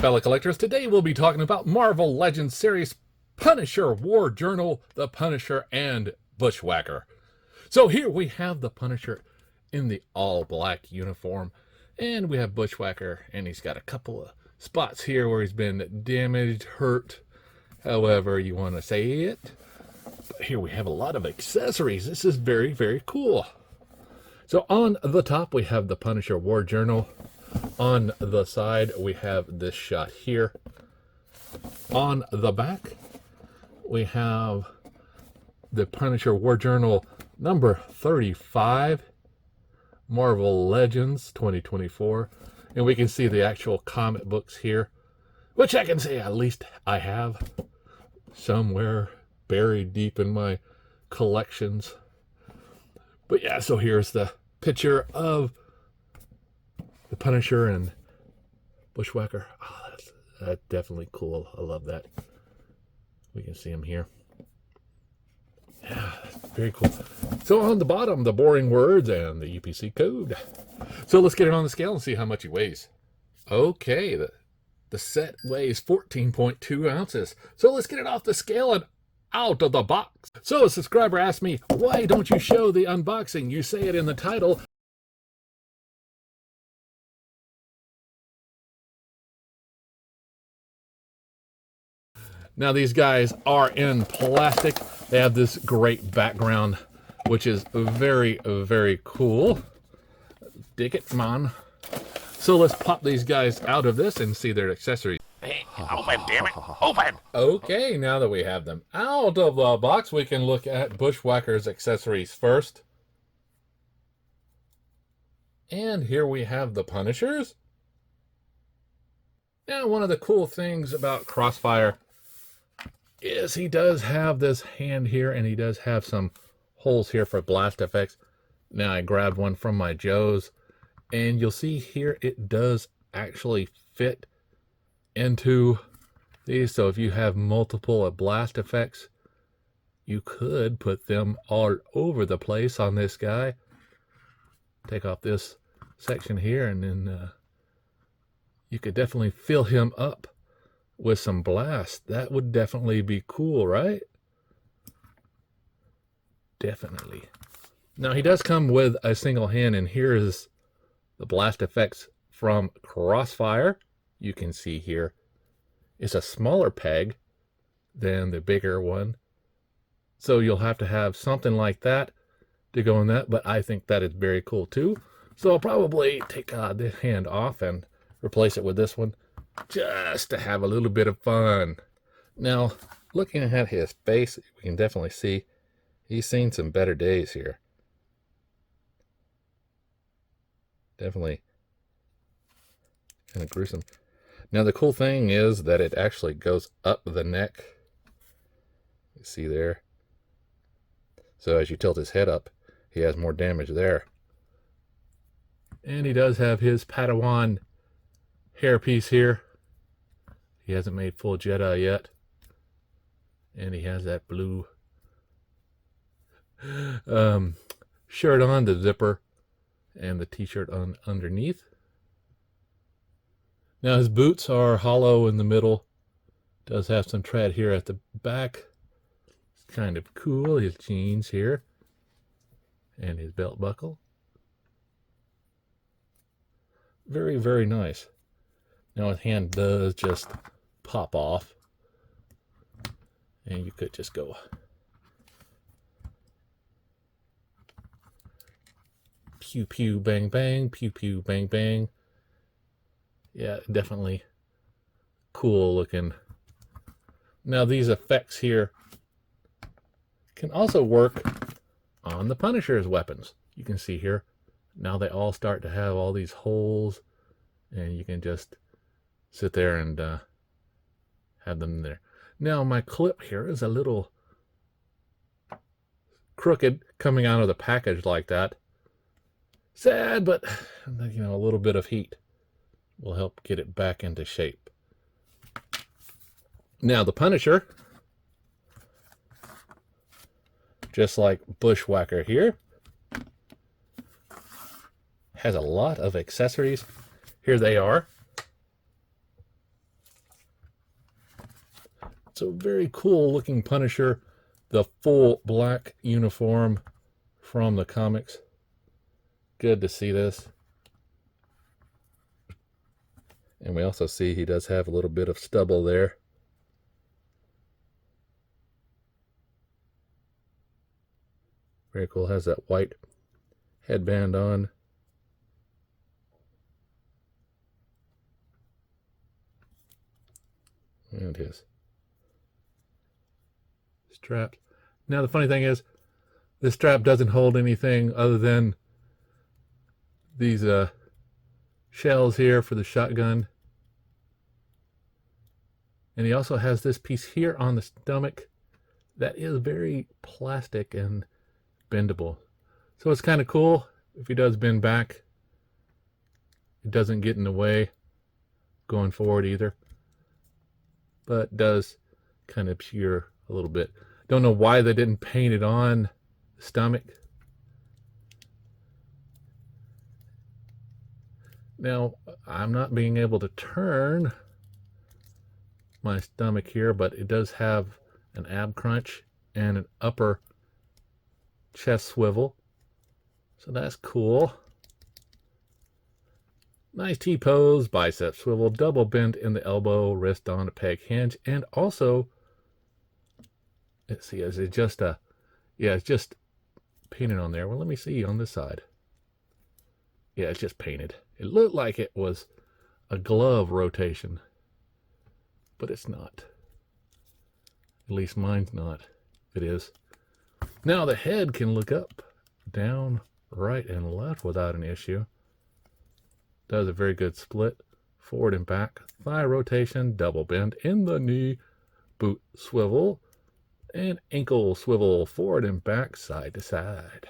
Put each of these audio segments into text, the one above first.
fellow collectors. Today we'll be talking about Marvel Legends series Punisher, War Journal, The Punisher, and Bushwacker. So here we have the Punisher in the all-black uniform, and we have Bushwacker, and he's got a couple of spots here where he's been damaged, hurt, however you want to say it. But here we have a lot of accessories. This is very, very cool. So on the top we have the Punisher War Journal. On the side, we have this shot here. On the back, we have the Punisher War Journal number 35, Marvel Legends 2024. And we can see the actual comic books here, which I can say at least I have somewhere buried deep in my collections. But yeah, so here's the picture of the Punisher and Bushwacker. Oh, that's definitely cool. I love that. We can see him here. Yeah, very cool. So on the bottom, the boring words and the UPC code. So let's get it on the scale and see how much he weighs. Okay, the set weighs 14.2 ounces. So let's get it off the scale and out of the box. So a subscriber asked me, why don't you show the unboxing? You say it in the title. Now these guys are in plastic. They have this great background, which is very, very cool. Dig it, man. So let's pop these guys out of this and see their accessories. Hey, open, damn it, open! Okay, now that we have them out of the box, we can look at Bushwacker's accessories first. And here we have the Punishers. Now, one of the cool things about Crossfire is he does have this hand here, and he does have some holes here for blast effects. Now I grabbed one from my Joe's, and you'll see here it does actually fit into these. So if you have multiple blast effects, you could put them all over the place on this guy. Take off this section here, and then you could definitely fill him up with some blast. That would definitely be cool, right? Definitely. Now he does come with a single hand, and here is the blast effects from Crossfire. You can see here it's a smaller peg than the bigger one, so you'll have to have something like that to go in that, but I think that is very cool too. So I'll probably take this hand off and replace it with this one, just to have a little bit of fun. Now, looking at his face, we can definitely see he's seen some better days here. Definitely kind of gruesome. Now, the cool thing is that it actually goes up the neck. You see there? So as you tilt his head up, he has more damage there. And he does have his Padawan hairpiece here. He hasn't made full Jedi yet. And he has that blue shirt on, the zipper, and the t-shirt on underneath. Now his boots are hollow in the middle. Does have some tread here at the back. It's kind of cool. His jeans here. And his belt buckle. Very, very nice. Now his hand does just pop off, and you could just go pew pew bang bang, pew pew bang bang. Yeah, definitely cool looking. Now these effects here can also work on the Punisher's weapons. You can see here now they all start to have all these holes, and you can just sit there and have them there. Now my clip here is a little crooked coming out of the package like that. Sad, but you know, a little bit of heat will help get it back into shape. Now the Punisher, just like Bushwacker here, has a lot of accessories. Here they are. So very cool looking Punisher. The full black uniform from the comics. Good to see this. And we also see he does have a little bit of stubble there. Very cool. Has that white headband on. And his strap. Now the funny thing is, this strap doesn't hold anything other than these shells here for the shotgun. And he also has this piece here on the stomach that is very plastic and bendable. So it's kind of cool. If he does bend back, it doesn't get in the way going forward either. But does kind of obscure a little bit. Don't know why they didn't paint it on the stomach. Now, I'm not being able to turn my stomach here, but it does have an ab crunch and an upper chest swivel. So that's cool. Nice T-pose, bicep swivel, double bend in the elbow, wrist on a peg hinge, and also, let's see, is it just a, yeah, it's just painted on there. Well, let me see on this side. Yeah, it's just painted. It looked like it was a glove rotation, but it's not. At least mine's not. It is. Now the head can look up, down, right, and left without an issue. Does a very good split, forward and back, thigh rotation, double bend in the knee, boot swivel, and ankle swivel, forward and back, side to side.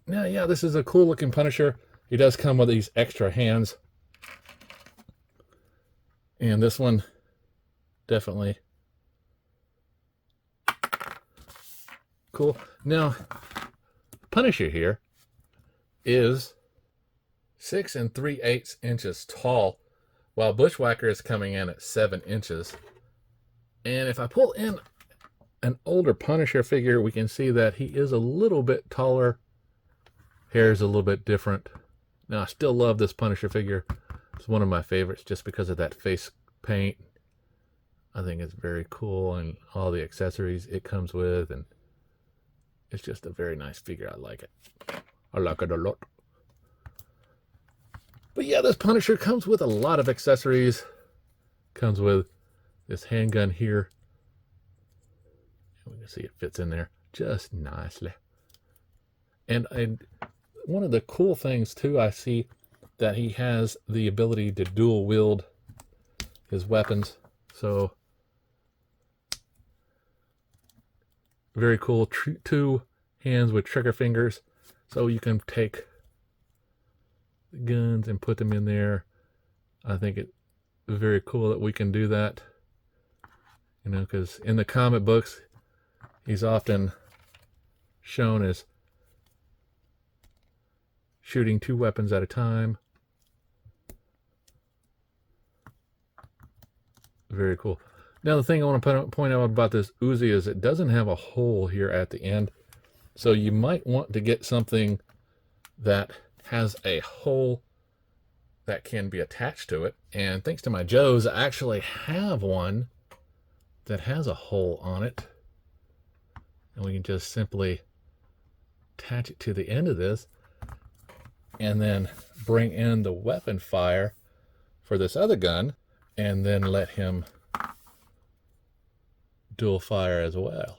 Now, yeah, this is a cool looking Punisher. He does come with these extra hands. And this one, definitely cool. Now, Punisher here is 6 3/8 inches tall, while Bushwacker is coming in at 7 inches. And if I pull in an older Punisher figure, we can see that he is a little bit taller. Hair is a little bit different. Now, I still love this Punisher figure. It's one of my favorites just because of that face paint. I think it's very cool, and all the accessories it comes with, and it's just a very nice figure. I like it. I like it a lot. But yeah, this Punisher comes with a lot of accessories. Comes with this handgun here. And we can see it fits in there just nicely. And one of the cool things too, I see that he has the ability to dual wield his weapons. So very cool. Two hands with trigger fingers. So you can take the guns and put them in there. I think it's very cool that we can do that. You know, because in the comic books, he's often shown as shooting 2 weapons at a time. Very cool. Now the thing I want to point out about this Uzi is it doesn't have a hole here at the end. So you might want to get something that has a hole that can be attached to it. And thanks to my Joes, I actually have one that has a hole on it. And we can just simply attach it to the end of this and then bring in the weapon fire for this other gun and then let him dual fire as well.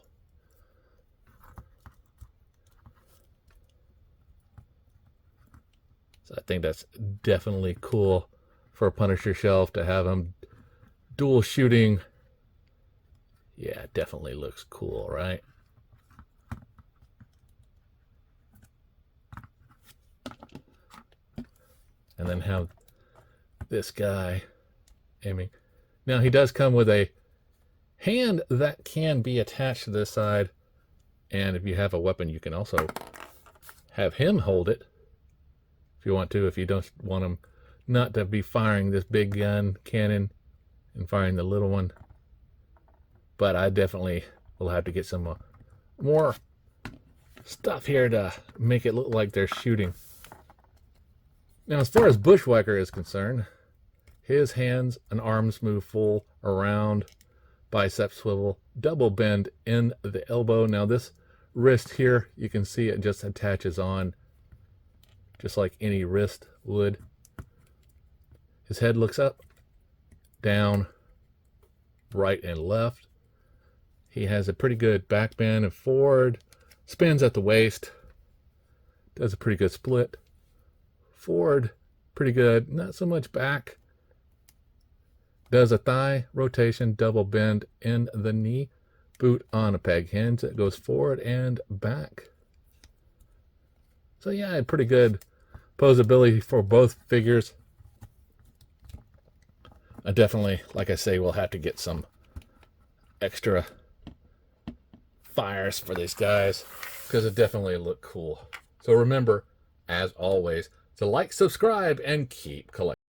So I think that's definitely cool for a Punisher shelf to have him dual shooting. Yeah, it definitely looks cool, right? And then have this guy aiming. Now he does come with a hand that can be attached to this side, and if you have a weapon you can also have him hold it if you want to, if you don't want him not to be firing this big gun cannon and firing the little one. But I definitely will have to get some more stuff here to make it look like they're shooting. Now, as far as Bushwacker is concerned, his hands and arms move full around, bicep swivel, double bend in the elbow. Now this wrist here, you can see it just attaches on just like any wrist would. His head looks up, down, right and left. He has a pretty good back bend and forward, spins at the waist, does a pretty good split. Forward, pretty good, not so much back. Does a thigh rotation, double bend in the knee, boot on a peg hinge that goes forward and back. So yeah, pretty good posability for both figures. I definitely, like I say, will have to get some extra fires for these guys because it definitely look cool. So remember, as always, to like, subscribe, and keep collecting.